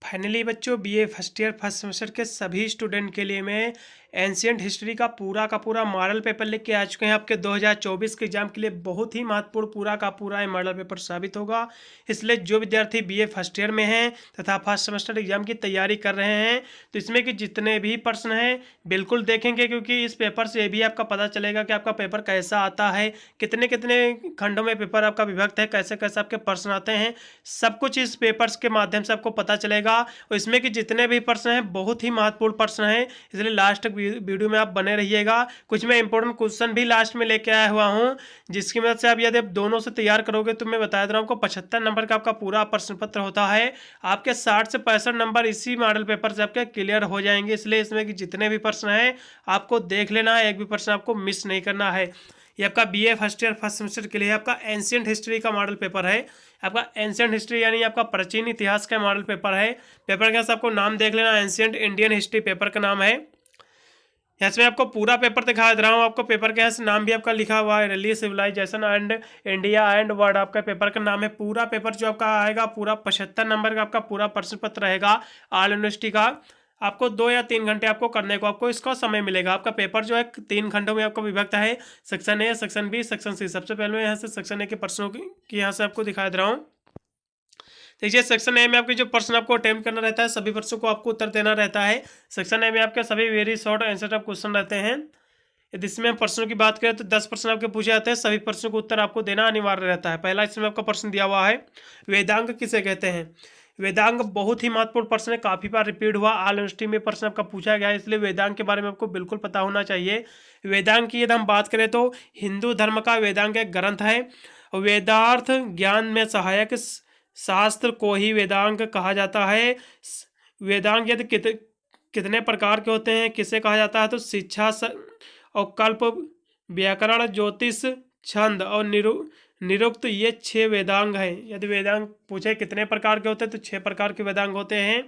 Finally बच्चों BA first year first semester के सभी स्टूडेंट के लिए मैं एंशियंट हिस्ट्री का पूरा मॉडल पेपर लेके आ चुके हैं। आपके 2024 के एग्जाम के लिए बहुत ही महत्वपूर्ण पूरा का पूरा ये मॉडल पेपर साबित होगा। इसलिए जो विद्यार्थी बीए फर्स्ट ईयर में हैं तथा फर्स्ट सेमेस्टर एग्जाम की तैयारी कर रहे हैं तो इसमें कि जितने भी प्रश्न हैं बिल्कुल देखेंगे, क्योंकि इस पेपर से भी आपका पता चलेगा कि आपका पेपर कैसा आता है, कितने कितने खंडों में पेपर आपका विभक्त है, कैसे कैसे आपके प्रश्न आते हैं, सब कुछ इस पेपर्स के माध्यम से आपको पता चलेगा। और इसमें कि जितने भी प्रश्न हैं बहुत ही महत्वपूर्ण प्रश्न हैं, इसलिए लास्ट तक वीडियो में आप बने रहिएगा। कुछ मैं इंपॉर्टेंट क्वेश्चन भी लास्ट में लेके आया हुआ हूं, जिसकी मदद से आप यदि आप दोनों से तैयार करोगे तो मैं बता दे रहा हूं आपको 75 नंबर का आपका पूरा प्रश्न पत्र होता है। आपके 60 से 65 नंबर इसी मॉडल पेपर से आपके क्लियर हो जाएंगे। इसलिए इसमें कि जितने भी प्रश्न हैं आपको देख लेना है, एक भी प्रश्न आपको मिस नहीं करना है। ये आपका BA first year first semester के लिए आपका एंशियंट हिस्ट्री का मॉडल पेपर है। आपका एंशियंट हिस्ट्री यानी आपका प्राचीन इतिहास का मॉडल पेपर है। पेपर के साथ आपको नाम देख लेना, एंशियंट इंडियन हिस्ट्री पेपर का नाम है। यहाँ से मैं आपको पूरा पेपर दिखा दे रहा हूँ। आपको पेपर के यहाँ से नाम भी आपका लिखा हुआ है, Delhi civilisation and India and world आपका पेपर का नाम है। पूरा पेपर जो आपका आएगा पूरा 75 नंबर का आपका पूरा प्रश्न पत्र रहेगा ऑल यूनिवर्सिटी का। आपको 2 या 3 घंटे आपको करने को आपको इसका समय मिलेगा। आपका पेपर जो है 3 खंडों में आपको विभक्त है, section A, section B, section C. सबसे पहले मैं यहाँ से सेक्शन ए के प्रश्नों की यहाँ से आपको दिखा दे रहा हूँ। देखिए सेक्शन ए में आपके जो प्रश्न आपको अटेम्प्ट करना रहता है, सभी प्रश्नों को आपको उत्तर देना रहता है। सेक्शन ए में आपके सभी very short answer of question रहते हैं। यदि इसमें हम प्रश्नों की बात करें तो 10 प्रश्न आपके पूछे जाते हैं, सभी प्रश्नों को उत्तर आपको देना अनिवार्य रहता है। पहला इसमें आपका प्रश्न दिया हुआ है, वेदांग किसे कहते हैं। वेदांग बहुत ही महत्वपूर्ण प्रश्न है, काफी बार रिपीट हुआ, ऑल यूनिवर्सिटी में प्रश्न आपका पूछा गया है, इसलिए वेदांग के बारे में आपको बिल्कुल पता होना चाहिए। वेदांग की यदि हम बात करें तो हिंदू धर्म का वेदांग एक ग्रंथ है। वेदार्थ ज्ञान में सहायक शास्त्र को ही वेदांग कहा जाता है। वेदांग यदि कितने प्रकार के होते हैं, किसे कहा जाता है तो शिक्षा और कल्प, व्याकरण, ज्योतिष, छंद और निरुक्त, ये 6 वेदांग हैं। यदि वेदांग पूछे कितने प्रकार के होते हैं तो 6 प्रकार के वेदांग होते हैं।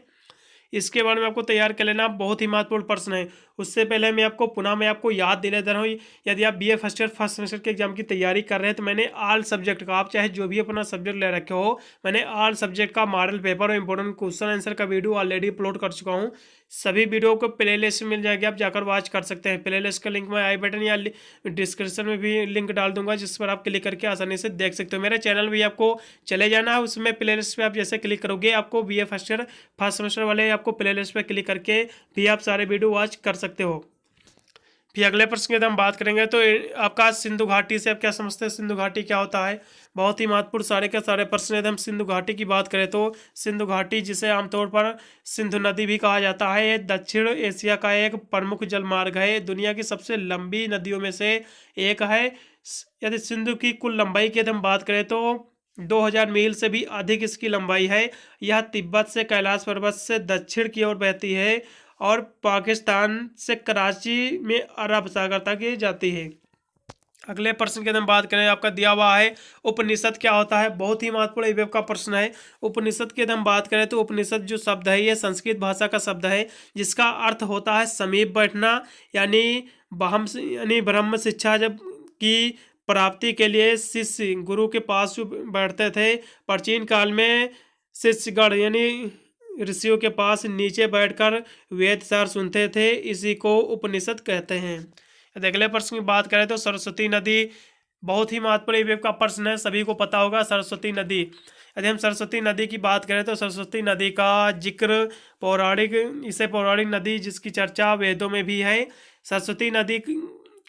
इसके बारे में आपको तैयार कर लेना, बहुत ही महत्वपूर्ण प्रश्न है। उससे पहले मैं आपको याद दिला दे रहा हूँ, यदि आप BA first year first semester के एग्जाम की तैयारी कर रहे हैं तो मैंने ऑल सब्जेक्ट का, आप चाहे जो भी अपना सब्जेक्ट ले रखे हो, मैंने ऑल सब्जेक्ट का मॉडल पेपर और इंपॉर्टेंट क्वेश्चन आंसर का वीडियो ऑलरेडी अपलोड कर चुका हूँ। सभी वीडियो को प्ले लिस्ट मिल जाएगी, आप जाकर वॉच कर सकते हैं। प्ले लिस्ट का लिंक मैं आई बटन या डिस्क्रिप्शन में भी लिंक डाल दूंगा, जिस पर आप क्लिक करके आसानी से देख सकते हो। मेरे चैनल भी आपको चले जाना है, उसमें प्ले लिस्ट पर आप जैसे क्लिक करोगे आपको BA first year first semester वाले आपको प्ले लिस्ट पर क्लिक करके भी आप सारे वीडियो वॉच कर सकते हो। फिर अगले प्रश्न की हम बात करेंगे तो आपका सिंधु घाटी से आप क्या समझते हैं, सिंधु घाटी क्या होता है। बहुत ही महत्वपूर्ण सारे के सारे प्रश्न यदि हम सिंधु घाटी की बात करें तो सिंधु घाटी, जिसे आमतौर पर सिंधु नदी भी कहा जाता है, ये दक्षिण एशिया का एक प्रमुख जलमार्ग है। दुनिया की सबसे लंबी नदियों में से एक है। यदि सिंधु की कुल लंबाई की यदि हम बात करें तो 2000 मील से भी अधिक इसकी लंबाई है। यह तिब्बत से कैलाश पर्वत से दक्षिण की ओर बहती है और पाकिस्तान से कराची में अरब सागर तक ये जाती है। अगले प्रश्न की हम बात करें, आपका दिया हुआ है उपनिषद क्या होता है। बहुत ही महत्वपूर्ण वेब का प्रश्न है। उपनिषद की हम बात करें तो उपनिषद जो शब्द है ये संस्कृत भाषा का शब्द है, जिसका अर्थ होता है समीप बैठना, यानी ब्रह्म शिक्षा जब की प्राप्ति के लिए शिष्य गुरु के पास जो बैठते थे। प्राचीन काल में शिष्यगण यानी ऋषियों के पास नीचे बैठकर वेद सार सुनते थे, इसी को उपनिषद कहते हैं। अगले प्रश्न की बात करें तो सरस्वती नदी बहुत ही महत्वपूर्ण वेब का प्रश्न है, सभी को पता होगा सरस्वती नदी। यदि हम सरस्वती नदी की बात करें तो सरस्वती नदी का जिक्र इसे पौराणिक नदी जिसकी चर्चा वेदों में भी है। सरस्वती नदी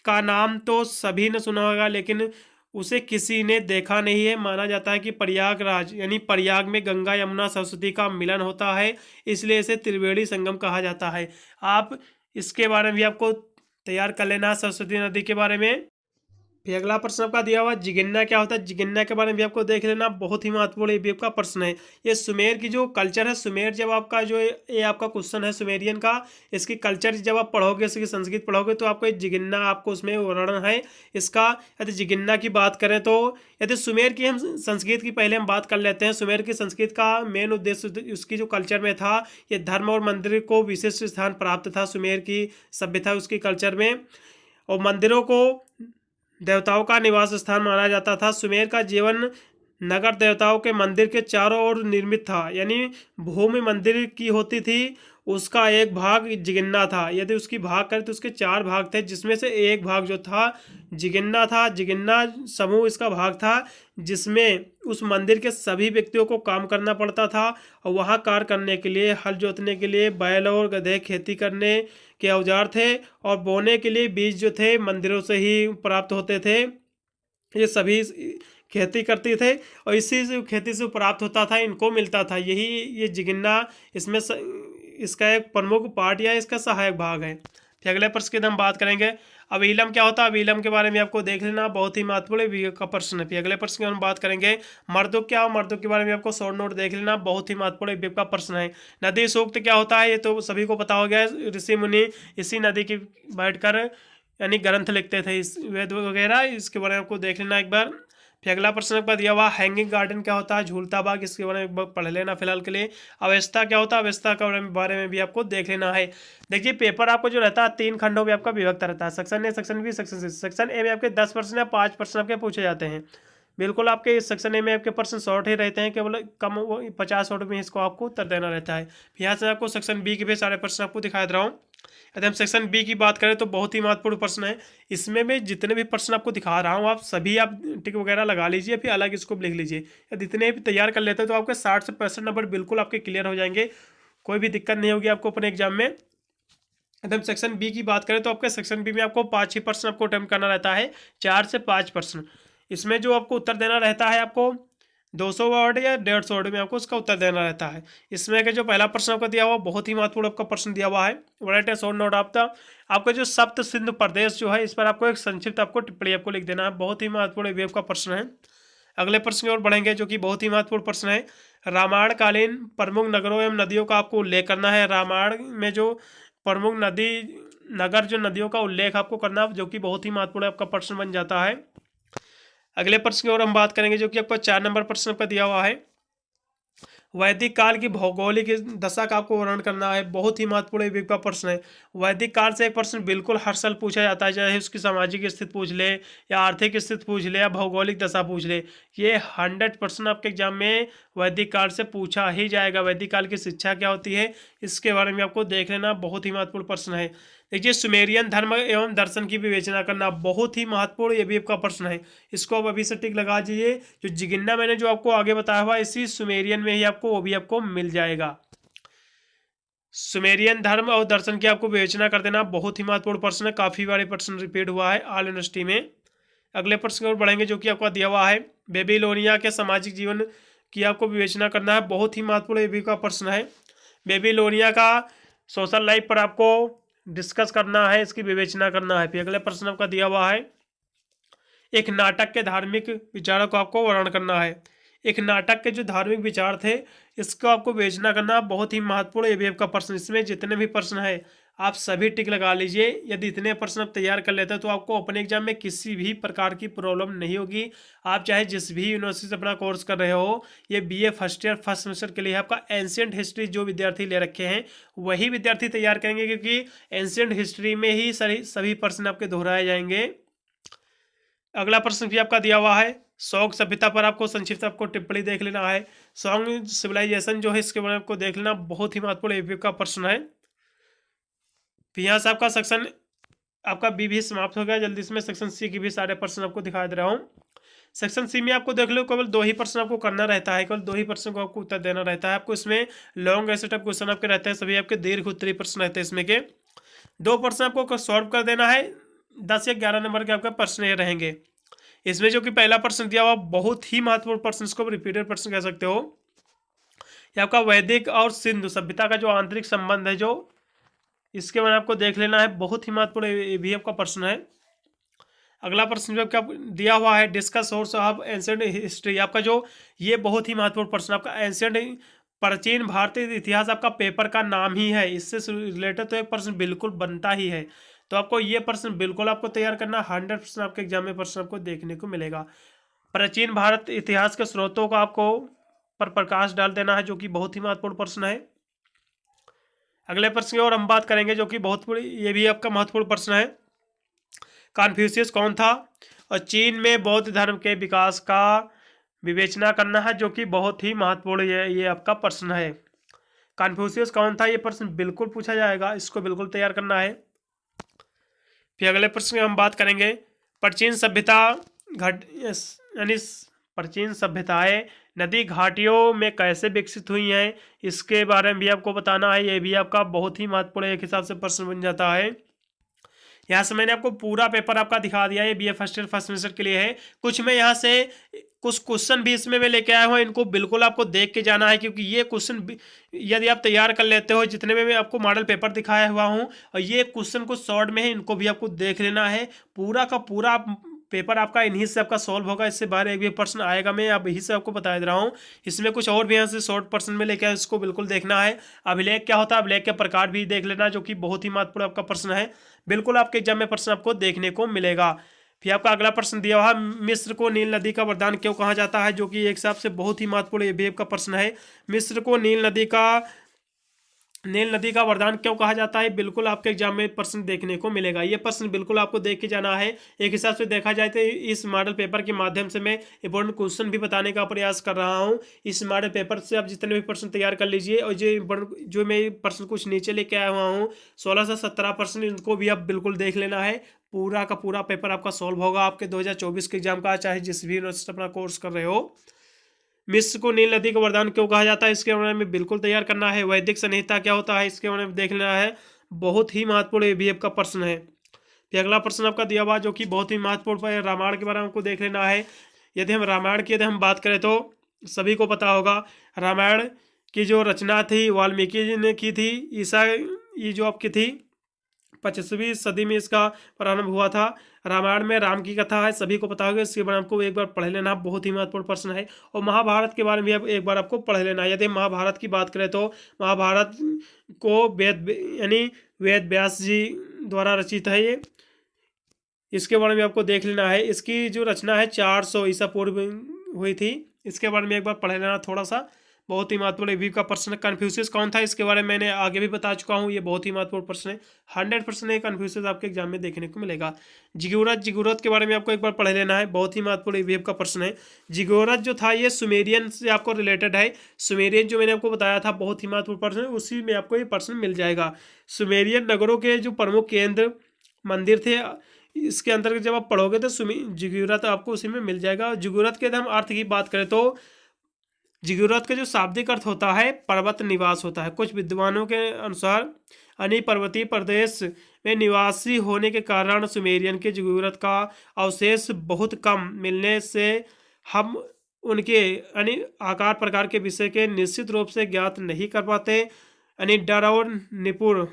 का नाम तो सभी ने सुना होगा, लेकिन उसे किसी ने देखा नहीं है। माना जाता है कि प्रयागराज यानी प्रयाग में गंगा यमुना सरस्वती का मिलन होता है, इसलिए इसे त्रिवेणी संगम कहा जाता है। आप इसके बारे में भी आपको तैयार कर लेना सरस्वती नदी के बारे में। फिर अगला प्रश्न आपका दिया हुआ जिगिन्ना क्या होता है। जिगिन्ना के बारे में भी आपको देख लेना, बहुत ही महत्वपूर्ण ये का प्रश्न है। ये सुमेर की जो कल्चर है, सुमेर जब आपका जो ये आपका क्वेश्चन है सुमेरियन का, इसकी कल्चर जब आप पढ़ोगे, इसकी संस्कृत पढ़ोगे तो आपको जिगिन्ना आपको उसमें वर्णन है इसका। यदि जिगिन्ना की बात करें तो यदि सुमेर की हम संस्कृत की पहले हम बात कर लेते हैं। सुमेर की संस्कृत का मेन उद्देश्य उसकी जो कल्चर में था, ये धर्म और मंदिर को विशिष्ट स्थान प्राप्त था सुमेर की सभ्यता उसकी कल्चर में, और मंदिरों को देवताओं का निवास स्थान माना जाता था। सुमेर का जीवन नगर देवताओं के मंदिर के चारों ओर निर्मित था। यानी भूमि मंदिर की होती थी, उसका एक भाग जिगिन्ना था। यदि उसकी भाग करें तो उसके 4 भाग थे, जिसमें से एक भाग जो था जिगिन्ना था। जिगिन्ना समूह इसका भाग था, जिसमें उस मंदिर के सभी व्यक्तियों को काम करना पड़ता था। और वहाँ कार्य करने के लिए, हल जोतने के लिए बैल और गधे, खेती करने के औजार थे, और बोने के लिए बीज जो थे मंदिरों से ही प्राप्त होते थे। ये सभी खेती करते थे और इसी से खेती से प्राप्त होता था, इनको मिलता था। यही ये जिगिन्ना इसमें इसका एक प्रमुख पार्ट या इसका सहायक भाग है। फिर अगले प्रश्न की हम बात करेंगे, अविलम क्या होता है। अविलम के बारे में आपको देख लेना, बहुत ही महत्वपूर्ण विवेक का प्रश्न है। फिर अगले प्रश्न की हम बात करेंगे, मर्दुक क्या हो। मर्दुक के बारे में आपको शॉर्ट नोट देख लेना, बहुत ही महत्वपूर्ण विवेक का प्रश्न है। नदी सूक्त क्या होता है, ये तो सभी को पता हो गया है। ऋषि मुनि इसी नदी की बैठकर यानी ग्रंथ लिखते थे, इस वेद वगैरह, इसके बारे में आपको देख लेना एक बार। फिर अगला प्रश्न आपका दिया हुआ, हैंगिंग गार्डन क्या होता है, झूलता बाग, इसके बारे में पढ़ लेना फिलहाल के लिए। अवस्था क्या होता है, अवस्था के बारे में भी आपको देख लेना है। देखिए पेपर आपको जो रहता है 3 खंडों में आपका विभक्त रहता है, section A, section B, section C. Section A में आपके 10% या 5% आपके पूछे जाते हैं। बिल्कुल आपके इस सेक्शन ए में आपके पर्सन शॉर्ट ही रहते हैं, केवल कम 50 शॉर्ट में इसको आपको उत्तर देना रहता है। यहाँ से आपको सेक्शन बी के भी सारे प्रश्न आपको दिखाई दे रहा हूँ। यदि हम सेक्शन बी की बात करें तो बहुत ही महत्वपूर्ण प्रश्न है। इसमें मैं जितने भी प्रश्न आपको दिखा रहा हूँ, आप सभी आप टिक वगैरह लगा लीजिए, फिर अलग इसको लिख लीजिए। यदि इतने भी तैयार कर लेते हैं तो आपके 60 से 65 नंबर बिल्कुल आपके क्लियर हो जाएंगे, कोई भी दिक्कत नहीं होगी आपको अपने एग्जाम में। यदि हम सेक्शन बी की बात करें तो आपके सेक्शन बी में आपको 5 ही प्रश्न आपको अटेम्प्ट करना रहता है, 4 से 5 प्रश्न। इसमें जो आपको उत्तर देना रहता है, आपको 200 वर्ड या 150 वर्ड में आपको उसका उत्तर देना रहता है। इसमें का जो पहला प्रश्न आपको दिया हुआ बहुत ही महत्वपूर्ण आपका प्रश्न दिया हुआ है, राइट है शॉर्ट नोट आपका जो सप्त सिंधु प्रदेश जो है, इस पर आपको एक संक्षिप्त आपको टिप्पणी आपको लिख देना है। बहुत ही महत्वपूर्ण वेव का प्रश्न है। अगले प्रश्न की ओर बढ़ेंगे, जो कि बहुत ही महत्वपूर्ण प्रश्न है। रामायण कालीन प्रमुख नगरों एवं नदियों का आपको उल्लेख करना है। रामायण में जो प्रमुख नदी नगर जो नदियों का उल्लेख आपको करना, जो कि बहुत ही महत्वपूर्ण आपका प्रश्न बन जाता है। अगले प्रश्न की ओर हम बात करेंगे, जो कि आपको 4 नंबर प्रश्न पर दिया हुआ है। वैदिक काल की भौगोलिक दशा का आपको वर्णन करना है, बहुत ही महत्वपूर्ण विवेक का प्रश्न है। वैदिक काल से एक प्रश्न बिल्कुल हर साल पूछा जाता है, चाहे उसकी सामाजिक स्थिति पूछ ले या आर्थिक स्थिति पूछ ले या भौगोलिक दशा पूछ ले, ये 100% आपके एग्जाम में वैदिक काल से पूछा ही जाएगा। वैदिक काल की शिक्षा क्या होती है, इसके बारे में आपको देख लेना, बहुत ही महत्वपूर्ण प्रश्न है। देखिए सुमेरियन धर्म एवं दर्शन की विवेचना करना, बहुत ही महत्वपूर्ण ये भी आपका प्रश्न है, इसको आप अभी से टिक लगा दीजिए। जो जिगिन्ना मैंने जो आपको आगे बताया हुआ, इसी सुमेरियन में ही आपको वो भी आपको मिल जाएगा। सुमेरियन धर्म और दर्शन की आपको विवेचना कर देना, बहुत ही महत्वपूर्ण प्रश्न है, काफी बार प्रश्न रिपीट हुआ है ऑल यूनिवर्सिटी में। अगले प्रश्न की ओर बढ़ेंगे, जो कि आपको दिया हुआ है, बेबीलोनिया के सामाजिक जीवन की आपको विवेचना करना है, बहुत ही महत्वपूर्ण ये भी का प्रश्न है। बेबीलोनिया का सोशल लाइफ पर आपको डिस्कस करना है, इसकी विवेचना करना है। फिर अगले प्रश्न आपका दिया हुआ है, एक नाटक के धार्मिक विचारों को आपको वर्णन करना है। एक नाटक के जो धार्मिक विचार थे, इसको आपको विवेचना करना, बहुत ही महत्वपूर्ण ये का प्रश्न। इसमें जितने भी प्रश्न है आप सभी टिक लगा लीजिए। यदि इतने प्रश्न आप तैयार कर लेते हैं तो आपको अपने एग्जाम में किसी भी प्रकार की प्रॉब्लम नहीं होगी। आप चाहे जिस भी यूनिवर्सिटी से अपना कोर्स कर रहे हो, ये BA first year first semester के लिए आपका एंशिएंट हिस्ट्री जो विद्यार्थी ले रखे हैं वही विद्यार्थी तैयार करेंगे, क्योंकि एंशिएंट हिस्ट्री में ही सभी प्रश्न आपके दोहराए जाएंगे। अगला प्रश्न भी आपका दिया हुआ है, शौक सभ्यता पर आपको संक्षिप्त आपको टिप्पणी देख लेना है। सॉन्ग सिविलाइजेशन जो है, इसके बारे में आपको देख लेना, बहुत ही महत्वपूर्ण एपीएफ का प्रश्न है। फिर यहाँ से आपका सेक्शन आपका बी भी समाप्त हो गया, जल्दी से मैं सेक्शन सी की भी सारे प्रश्न आपको दिखा दे रहा हूँ। सेक्शन सी में आपको देख लो केवल 2 ही प्रश्न आपको करना रहता है, केवल 2 ही प्रश्न को आपको उत्तर देना रहता है। आपको इसमें लॉन्ग ऐसे टाइप क्वेश्चन आपके रहते हैं, सभी आपके दीर्घ उत्तरीय प्रश्न रहते हैं। इसमें के 2 प्रश्न आपको सॉल्व कर देना है, 10 या 11 नंबर के आपके प्रश्न ये रहेंगे। इसमें जो कि पहला प्रश्न दिया हुआ बहुत ही महत्वपूर्ण प्रश्न, इसको रिपीटेड प्रश्न कह सकते हो। ये आपका वैदिक और सिंधु सभ्यता का जो आंतरिक संबंध है, जो इसके बारे में आपको देख लेना है, बहुत ही महत्वपूर्ण ये भी आपका प्रश्न है। अगला प्रश्न जो आपका दिया हुआ है, discuss source of ancient history, आपका जो ये बहुत ही महत्वपूर्ण प्रश्न, आपका एंशिएंट प्राचीन भारतीय इतिहास आपका पेपर का नाम ही है, इससे रिलेटेड तो एक प्रश्न बिल्कुल बनता ही है। तो आपको ये प्रश्न बिल्कुल आपको तैयार करना, 100% आपके एग्जाम में प्रश्न आपको देखने को मिलेगा। प्राचीन भारत इतिहास के स्रोतों का आपको पर प्रकाश डाल देना है, जो कि बहुत ही महत्वपूर्ण प्रश्न है। अगले प्रश्न की ओर हम बात करेंगे, जो कि बहुत ये भी आपका महत्वपूर्ण प्रश्न है, कन्फ्यूशियस कौन था और चीन में बौद्ध धर्म के विकास का विवेचना करना है, जो कि बहुत ही महत्वपूर्ण ये आपका प्रश्न है। कन्फ्यूशियस कौन था, ये प्रश्न बिल्कुल पूछा जाएगा, इसको बिल्कुल तैयार करना है। फिर अगले प्रश्न की हम बात करेंगे, प्राचीन सभ्यता घट यानी प्राचीन सभ्यताएं नदी घाटियों में कैसे विकसित हुई हैं, इसके बारे में भी आपको बताना है। ये भी आपका बहुत ही महत्वपूर्ण एक हिसाब से प्रश्न बन जाता है। यहाँ से मैंने आपको पूरा पेपर आपका दिखा दिया है, BA first year first semester के लिए है। कुछ मैं यहाँ से कुछ क्वेश्चन भी इसमें मैं लेके आया हूँ, इनको बिल्कुल आपको देख के जाना है, क्योंकि ये क्वेश्चन यदि आप तैयार कर लेते हो, जितने में मैं आपको मॉडल पेपर दिखाया हुआ हूँ, और ये क्वेश्चन कुछ शॉर्ट में है, इनको भी आपको देख लेना है। पूरा का पूरा पेपर आपका इन्हीं से आपका सॉल्व होगा, इससे बाहर एक भी प्रश्न आएगा, मैं अब यही से आपको बता दे रहा हूँ। इसमें कुछ और भी यहाँ से शॉर्ट प्रश्न में लेके आए, इसको बिल्कुल देखना है। अभिलेख क्या होता है, अभिलेख के प्रकार भी देख लेना, जो कि बहुत ही महत्वपूर्ण आपका प्रश्न है। बिल्कुल आपके एग्जाम में प्रश्न आपको देखने को मिलेगा। फिर आपका अगला प्रश्न दिया हुआ, मिस्र को नील नदी का वरदान क्यों कहा जाता है, जो कि एक हिसाब से बहुत ही महत्वपूर्ण ये भी आपका प्रश्न है। मिस्र को नील नदी का वरदान क्यों कहा जाता है, बिल्कुल आपके एग्जाम में प्रश्न देखने को मिलेगा। ये प्रश्न बिल्कुल आपको देख के जाना है। एक हिसाब से देखा जाए तो इस मॉडल पेपर के माध्यम से मैं इंपॉर्टेंट क्वेश्चन भी बताने का प्रयास कर रहा हूँ। इस मॉडल पेपर से आप जितने भी प्रश्न तैयार कर लीजिए, और जो मैं प्रश्न कुछ नीचे लेके आया हुआ हूँ 16 से 17 प्रश्न, इनको भी आप बिल्कुल देख लेना है। पूरा का पूरा पेपर आपका सॉल्व होगा आपके 2024 के एग्जाम का, चाहे जिस भी यूनिवर्सिटी अपना कोर्स कर रहे हो। मिस्र को नील नदी का वरदान क्यों कहा जाता है, इसके बारे में बिल्कुल तैयार करना है। वैदिक संहिता क्या होता है, इसके बारे में देख लेना है। बहुत ही महत्वपूर्ण बीएफ का प्रश्न है। फिर अगला प्रश्न आपका दिया हुआ, जो कि बहुत ही महत्वपूर्ण है, रामायण के बारे में आपको देख लेना है। यदि हम रामायण की बात करें तो सभी को पता होगा, रामायण की जो रचना थी वाल्मीकि जी ने की थी। ये जो आपकी थी 25वीं सदी में इसका प्रारंभ हुआ था। रामायण में राम की कथा है, सभी को पता होगा, इसके बारे में आपको एक बार पढ़ लेना, बहुत ही महत्वपूर्ण प्रश्न है। और महाभारत के बारे में भी अब एक बार आपको पढ़ लेना है। यदि महाभारत की बात करें तो महाभारत को वेद व्यास जी द्वारा रचित है ये, इसके बारे में आपको देख लेना है। इसकी जो रचना है 400 ईसा पूर्व हुई थी, इसके बारे में एक बार पढ़ लेना थोड़ा सा। बहुत ही महत्वपूर्ण रिव्यू का प्रश्न। कन्फ्यूशियस कौन था, इसके बारे में मैंने आगे भी बता चुका हूँ, ये बहुत ही महत्वपूर्ण प्रश्न है। 100% ये कन्फ्यूशियस आपके एग्जाम में देखने को मिलेगा। जिगोरत के बारे में आपको एक बार पढ़ लेना है, बहुत ही महत्वपूर्ण रिव्यू का प्रश्न है। जिगोरत जो था ये सुमेरियन से आपको रिलेटेड है। सुमेरियन जो मैंने आपको बताया था बहुत ही महत्वपूर्ण प्रश्न है, उसी में आपको ये प्रश्न मिल जाएगा। सुमेरियन नगरों के जो प्रमुख केंद्र मंदिर थे, इसके अंतर्गत जब आप पढ़ोगे तो जिगोरत आपको उसी में मिल जाएगा। जिगोरत के हम अर्थ की बात करें तो जिगोरत का जो शाब्दिक अर्थ होता है पर्वत निवास होता है। कुछ विद्वानों के अनुसार अन्य पर्वतीय प्रदेश में निवासी होने के कारण सुमेरियन के जिगोरत का अवशेष बहुत कम मिलने से हम उनके आकार प्रकार के विषय के निश्चित रूप से ज्ञात नहीं कर पाते। डर और निपुण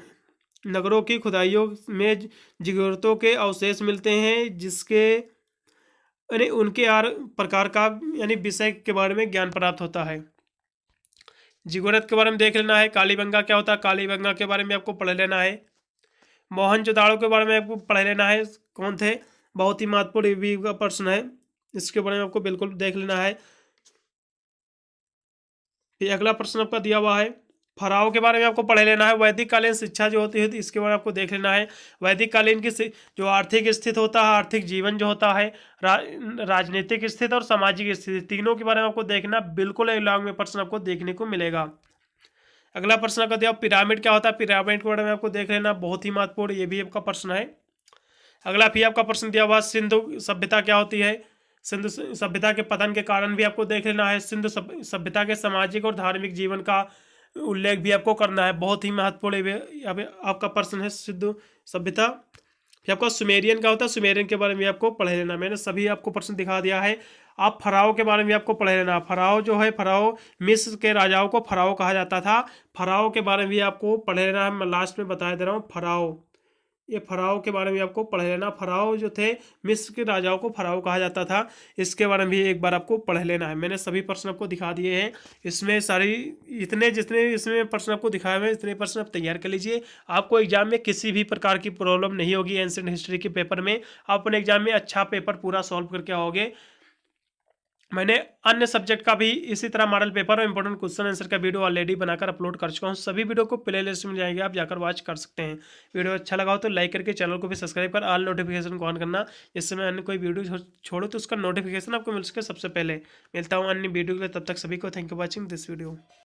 नगरों की खुदाइयों में जिगोरतों के अवशेष मिलते हैं, जिसके उनके प्रकार का विषय के बारे में ज्ञान प्राप्त होता है। जिगोरत के बारे में देख लेना है। कालीबंगा क्या होता है, कालीबंगा के बारे में आपको पढ़ लेना है। मोहनजोदाड़ो के बारे में आपको पढ़ लेना है, कौन थे, बहुत ही महत्वपूर्ण रिव्यू का प्रश्न है, इसके बारे में आपको बिल्कुल देख लेना है। फिर अगला प्रश्न आपका दिया हुआ है, फराव के बारे में आपको पढ़ लेना है। वैदिक कालीन शिक्षा जो होती है इसके बारे में आपको देख लेना है। वैदिक कालीन की जो आर्थिक स्थिति होता है, आर्थिक जीवन जो होता है, राजनीतिक स्थिति और सामाजिक स्थिति, तीनों के बारे में आपको देखना, बिल्कुल एक लॉन्ग में प्रश्न आपको देखने को मिलेगा। अगला प्रश्न आपका दिया पिरामिड क्या होता है, पिरामिड के बारे में आपको देख लेना, बहुत ही महत्वपूर्ण ये भी आपका प्रश्न है। अगला फिर आपका प्रश्न दिया हुआ सिंधु सभ्यता क्या होती है, सिंधु सभ्यता के पतन के कारण भी आपको देख लेना है। सिंधु सभ्यता के सामाजिक और धार्मिक जीवन का उल्लेख भी आपको करना है, बहुत ही महत्वपूर्ण आपका प्रश्न है सिंधु सभ्यता। फिर आपका सुमेरियन क्या होता है, सुमेरियन के बारे में आपको पढ़ लेना, मैंने सभी आपको प्रश्न दिखा दिया है। आप फराओ के बारे में आपको पढ़ लेना। फराओ जो है, फराओ मिस्र के राजाओं को फराओ कहा जाता था। फराओ के बारे में भी आपको पढ़ लेना है, मैं लास्ट में बता दे रहा हूँ। फराओ, ये फराओ के बारे में आपको पढ़ लेना। फराओ जो थे मिस्र के राजाओं को फराओ कहा जाता था, इसके बारे में भी एक बार आपको पढ़ लेना है। मैंने सभी प्रश्न आपको दिखा दिए हैं, इसमें सारी जितने इसमें प्रश्न आपको दिखाए हुए हैं इतने प्रश्न आप तैयार कर लीजिए। आपको एग्जाम में किसी भी प्रकार की प्रॉब्लम नहीं होगी। एंशिएंट हिस्ट्री के पेपर में आप अपने एग्जाम में अच्छा पेपर पूरा सॉल्व करके आओगे। मैंने अन्य सब्जेक्ट का भी इसी तरह मॉडल पेपर और इंपॉर्टेंट क्वेश्चन आंसर का वीडियो ऑलरेडी बनाकर अपलोड कर चुका हूँ। सभी वीडियो को प्ले लिस्ट में जाएंगे, आप जाकर वॉच कर सकते हैं। वीडियो अच्छा लगा हो तो लाइक करके चैनल को भी सब्सक्राइब कर ऑल नोटिफिकेशन को ऑन करना, जिससे मैं अन्य कोई वीडियो छोड़ूँ तो उसका नोटिफिकेशन आपको मिल सके सबसे पहले। मिलता हूँ अन्य वीडियो के लिए, तब तक सभी को thank you watching this video.